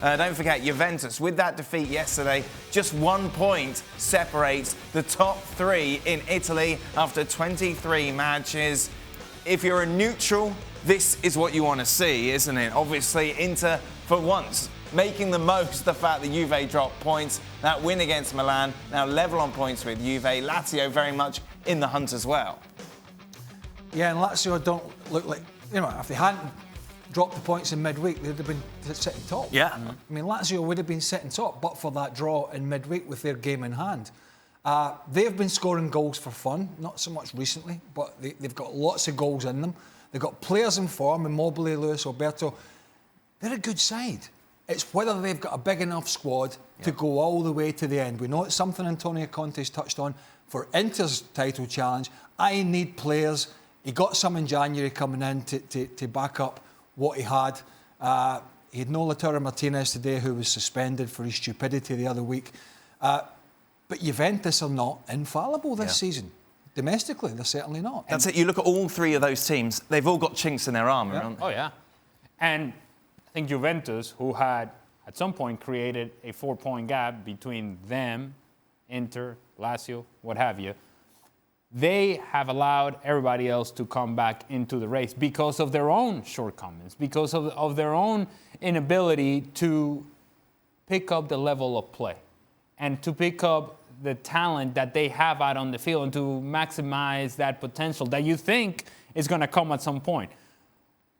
Don't forget, Juventus, with that defeat yesterday, just 1 point separates the top 3 in Italy after 23 matches. If you're a neutral, this is what you want to see, isn't it? Obviously, Inter, for once, making the most of the fact that Juve dropped points. That win against Milan, now level on points with Juve. Lazio very much in the hunt as well. Yeah, and Lazio don't look like, if they hadn't dropped the points in midweek, they'd have been sitting top. Yeah. I mean, Lazio would have been sitting top, but for that draw in midweek with their game in hand. They've been scoring goals for fun, not so much recently, but they've got lots of goals in them. They've got players in form, Immobile, Luis Alberto. They're a good side. It's whether they've got a big enough squad to go all the way to the end. We know it's something Antonio Conte's touched on for Inter's title challenge. I need players. He got some in January coming in to back up what he had. He had no Lautaro Martinez today, who was suspended for his stupidity the other week. But Juventus are not infallible this season. Domestically, they're certainly not. That's it. You look at all 3 of those teams, they've all got chinks in their armour, haven't they? Oh, yeah. And I think Juventus, who had at some point created a 4-point gap between them, Inter, Lazio, what have you, they have allowed everybody else to come back into the race because of their own shortcomings, because of their own inability to pick up the level of play and to pick up the talent that they have out on the field and to maximize that potential that you think is going to come at some point.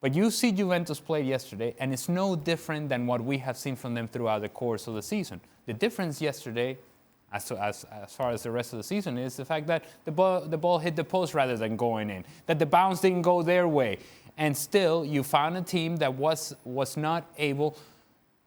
But you see Juventus play yesterday, and it's no different than what we have seen from them throughout the course of the season. The difference yesterday, as far as the rest of the season, is the fact that the ball hit the post rather than going in, that the bounce didn't go their way. And still, you found a team that was not able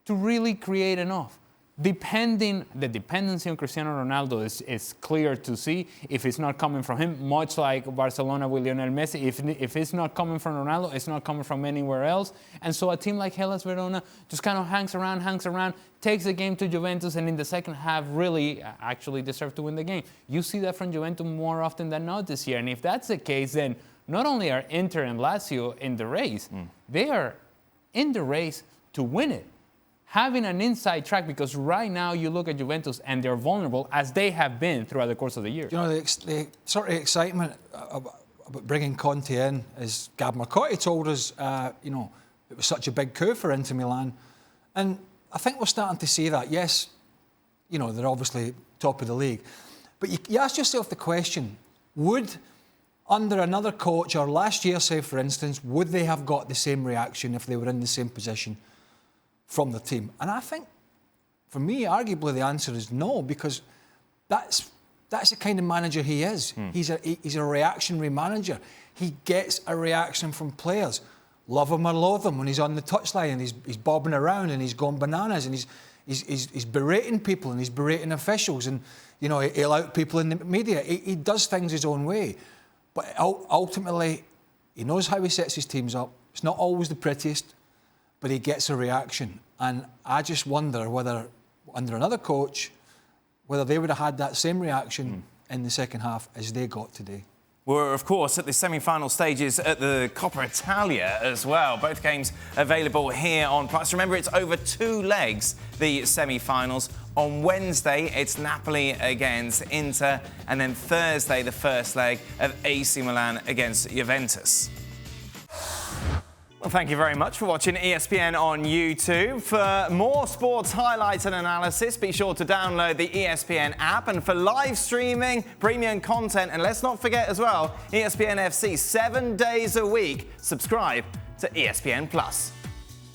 to really create enough. The dependency on Cristiano Ronaldo is clear to see if it's not coming from him, much like Barcelona with Lionel Messi. If it's not coming from Ronaldo, it's not coming from anywhere else. And so a team like Hellas Verona just kind of hangs around, takes the game to Juventus, and in the second half really actually deserved to win the game. You see that from Juventus more often than not this year. And if that's the case, then not only are Inter and Lazio in the race, they are in the race to win it. Having an inside track, because right now you look at Juventus and they're vulnerable as they have been throughout the course of the year. The sort of excitement about bringing Conte in, as Gab Marcotti told us, it was such a big coup for Inter Milan. And I think we're starting to see that. Yes, they're obviously top of the league. But you ask yourself the question, would, under another coach, or last year, say, for instance, would they have got the same reaction if they were in the same position from the team? And I think, for me, arguably the answer is no, because that's the kind of manager he is. He's a reactionary manager. He gets a reaction from players. Love him or loathe him when he's on the touchline and he's bobbing around and he's going bananas and he's berating people and he's berating officials and he'll out people in the media. He does things his own way, but ultimately he knows how he sets his teams up. It's not always the prettiest, but he gets a reaction. And I just wonder whether, under another coach, whether they would have had that same reaction in the second half as they got today. We're, of course, at the semi-final stages at the Coppa Italia as well. Both games available here on Plus. Remember, it's over 2 legs, the semi-finals. On Wednesday, it's Napoli against Inter. And then Thursday, the first leg of AC Milan against Juventus. Well, thank you very much for watching ESPN on YouTube. For more sports highlights and analysis, be sure to download the ESPN app. And for live streaming, premium content, and let's not forget as well, ESPN FC 7 days a week. Subscribe to ESPN Plus.